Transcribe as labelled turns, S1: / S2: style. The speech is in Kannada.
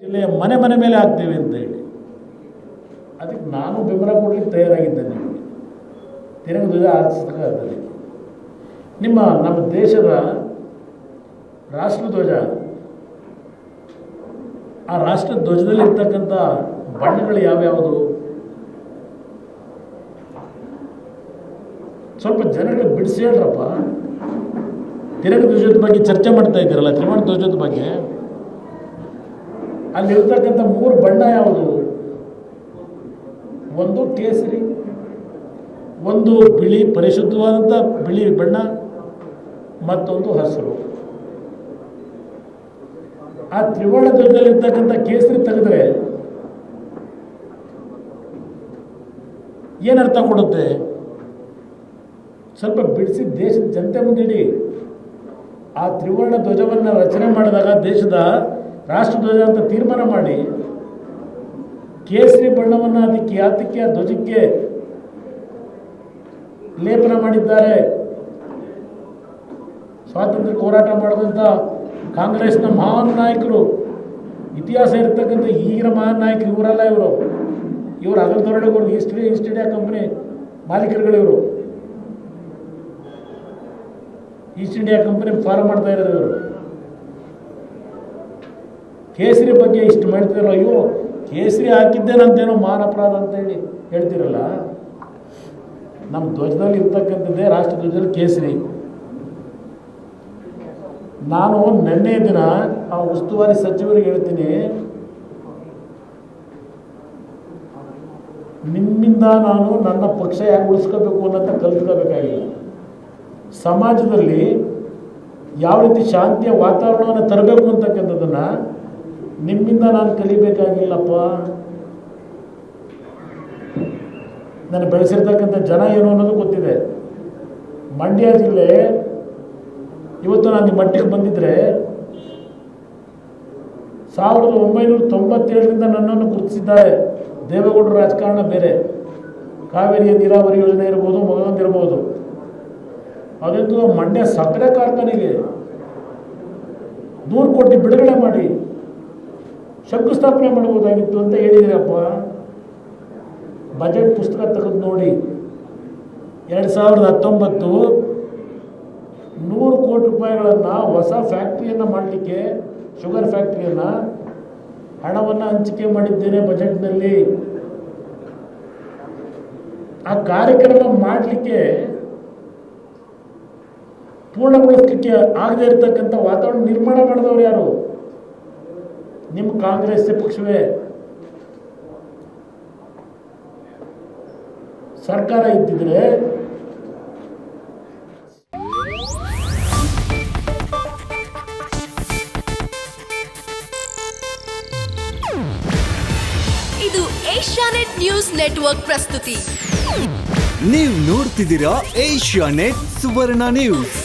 S1: ಜಿಲ್ಲೆಯ ಮನೆ ಮನೆ ಮೇಲೆ ಹಾಕ್ತೇವೆ ಅಂತ ಹೇಳಿ ಅದಕ್ಕೆ ನಾನು ಬೆಂಬಲ ಕೊಡಲಿಕ್ಕೆ ತಯಾರಾಗಿದ್ದೇನೆ. ನಿಮಗೆ ತಿರಂಗ ಧ್ವಜ ಹಾರಿಸಬೇಕಾಗ್ತದೆ. ನಮ್ಮ ದೇಶದ ರಾಷ್ಟ್ರಧ್ವಜ, ಆ ರಾಷ್ಟ್ರ ಧ್ವಜದಲ್ಲಿ ಇರ್ತಕ್ಕಂಥ ಬಣ್ಣಗಳು ಯಾವ್ಯಾವುದು ಸ್ವಲ್ಪ ಜನಗಳಿಗೆ ಬಿಡಿಸಿ ಹೇಳ್ರಪ್ಪ. ತಿರಂಗ ಧ್ವಜದ ಬಗ್ಗೆ ಚರ್ಚೆ ಮಾಡ್ತಾ ಇದ್ದೀರಲ್ಲ, ತ್ರಿವರ್ಣ ಧ್ವಜದ ಬಗ್ಗೆ, ಅಲ್ಲಿರ್ತಕ್ಕಂಥ 3 ಬಣ್ಣ ಯಾವುದು? ಒಂದು ಕೇಸರಿ, ಒಂದು ಬಿಳಿ, ಪರಿಶುದ್ಧವಾದಂಥ ಬಿಳಿ ಬಣ್ಣ, ಮತ್ತೊಂದು ಹಸಿರು. ಆ ತ್ರಿವರ್ಣ ಧ್ವಜದಲ್ಲಿರ್ತಕ್ಕಂಥ ಕೇಸರಿ ತೆಗೆದ್ರೆ ಏನರ್ಥ ಕೊಡುತ್ತೆ? ಸ್ವಲ್ಪ ಬಿಡಿಸಿ ದೇಶದ ಜನತೆ ಮುಂದೆ ಇಡಿ. ಆ ತ್ರಿವರ್ಣ ಧ್ವಜವನ್ನು ರಚನೆ ಮಾಡಿದಾಗ ದೇಶದ ರಾಷ್ಟ್ರಧ್ವಜ ಅಂತ ತೀರ್ಮಾನ ಮಾಡಿ ಕೇಸರಿ ಬಣ್ಣವನ್ನು ಅದಕ್ಕೆ ಯಾತಕ್ಕೆ ಆ ಧ್ವಜಕ್ಕೆ ಲೇಪನ ಮಾಡಿದ್ದಾರೆ? ಸ್ವಾತಂತ್ರ್ಯ ಹೋರಾಟ ಮಾಡಿದಂಥ ಕಾಂಗ್ರೆಸ್ನ ಮಹಾನ್ ನಾಯಕರು, ಇತಿಹಾಸ ಇರತಕ್ಕಂಥ ಈಗಿನ ಮಹಾನ್ ನಾಯಕರು ಇವರಲ್ಲ. ಇವರು ಅಗಲದೊರಡೆಗಳು ಈಸ್ಟ್ ಇಂಡಿಯಾ ಕಂಪನಿ ಮಾಲೀಕರುಗಳಿವರು. ಈಸ್ಟ್ ಇಂಡಿಯಾ ಕಂಪನಿ ಫಾರ್ಮ್ ಮಾಡ್ತಾ ಇರೋದು ಇವರು. ಕೇಸರಿ ಬಗ್ಗೆ ಇಷ್ಟು ಮಾಡ್ತಿರಲ್ಲ, ಅಯ್ಯೋ ಕೇಸರಿ ಹಾಕಿದ್ದೇನಂತೇನೋ ಮಾನ ಅಪರಾಧ ಅಂತ ಹೇಳಿ ಹೇಳ್ತಿರಲ್ಲ. ನಮ್ಮ ಧ್ವಜದಲ್ಲಿ ಇರ್ತಕ್ಕಂಥದ್ದೇ ರಾಷ್ಟ್ರ ಧ್ವಜದಲ್ಲಿ ಕೇಸರಿ. ನಾನು ನಿನ್ನೆ ದಿನ ಆ ಉಸ್ತುವಾರಿ ಸಚಿವರಿಗೆ ಹೇಳ್ತೀನಿ, ನಿಮ್ಮಿಂದ ನಾನು ನನ್ನ ಪಕ್ಷ ಯಾಕೆ ಉಳಿಸ್ಕೋಬೇಕು ಅನ್ನೋಂಥ ಕಲ್ತ್ಕೋಬೇಕಾಗಿಲ್ಲ. ಸಮಾಜದಲ್ಲಿ ಯಾವ ರೀತಿ ಶಾಂತಿಯ ವಾತಾವರಣವನ್ನು ತರಬೇಕು ಅಂತಕ್ಕಂಥದ್ದನ್ನು ನಿಮ್ಮಿಂದ ನಾನು ಕಲಿಬೇಕಾಗಿಲ್ಲಪ್ಪ. ನಾನು ಬೆಳೆಸಿರ್ತಕ್ಕಂಥ ಜನ ಏನು ಅನ್ನೋದು ಗೊತ್ತಿದೆ. ಮಂಡ್ಯ ಜಿಲ್ಲೆ ಇವತ್ತು ನಾನು ಈ ಮಟ್ಟಿಗೆ ಬಂದಿದ್ದರೆ 1997ರಿಂದ ನನ್ನನ್ನು ಗುರುತಿಸಿದ್ದಾರೆ. ದೇವೇಗೌಡರ ರಾಜಕಾರಣ ಬೇರೆ, ಕಾವೇರಿಯ ನೀರಾವರಿ ಯೋಜನೆ ಇರ್ಬೋದು, ಮಗದೊಂದಿರ್ಬೋದು. ಅದಂತೂ ಮಂಡ್ಯ ಸಕ್ಕರೆ ಕಾರ್ಖಾನೆಗೆ 100 ಕೋಟಿ ಬಿಡುಗಡೆ ಮಾಡಿ ಶಂಕುಸ್ಥಾಪನೆ ಮಾಡ್ಬೋದಾಗಿತ್ತು ಅಂತ ಹೇಳಿದ್ದೀರಪ್ಪ. ಬಜೆಟ್ ಪುಸ್ತಕ ತೆಗೆದು ನೋಡಿ. 2019 100 ಕೋಟಿ ರೂಪಾಯಿಗಳನ್ನು ಹೊಸ ಫ್ಯಾಕ್ಟ್ರಿಯನ್ನು ಮಾಡಲಿಕ್ಕೆ, ಶುಗರ್ ಫ್ಯಾಕ್ಟ್ರಿಯನ್ನು ಹಣವನ್ನು ಹಂಚಿಕೆ ಮಾಡಿದ್ದೇನೆ ಬಜೆಟ್ನಲ್ಲಿ. ಆ ಕಾರ್ಯಕ್ರಮ ಮಾಡಲಿಕ್ಕೆ, ಪೂರ್ಣಗೊಳಿಸಲಿಕ್ಕೆ ಆಗದೆ ಇರತಕ್ಕಂಥ ವಾತಾವರಣ ನಿರ್ಮಾಣ ಮಾಡಿದವರು ಯಾರು? ನಿಮ್ಮ ಕಾಂಗ್ರೆಸ್ ಪಕ್ಷವೇ. ಸರ್ಕಾರ ಇದ್ದಿದ್ರೆ
S2: ಇದು ಏಷ್ಯಾನೆಟ್ ನ್ಯೂಸ್ ನೆಟ್ವರ್ಕ್ ಪ್ರಸ್ತುತಿ.
S3: ನೀವು ನೋಡ್ತಿದ್ದೀರಾ ಏಷ್ಯಾನೆಟ್ ಸುವರ್ಣ ನ್ಯೂಸ್.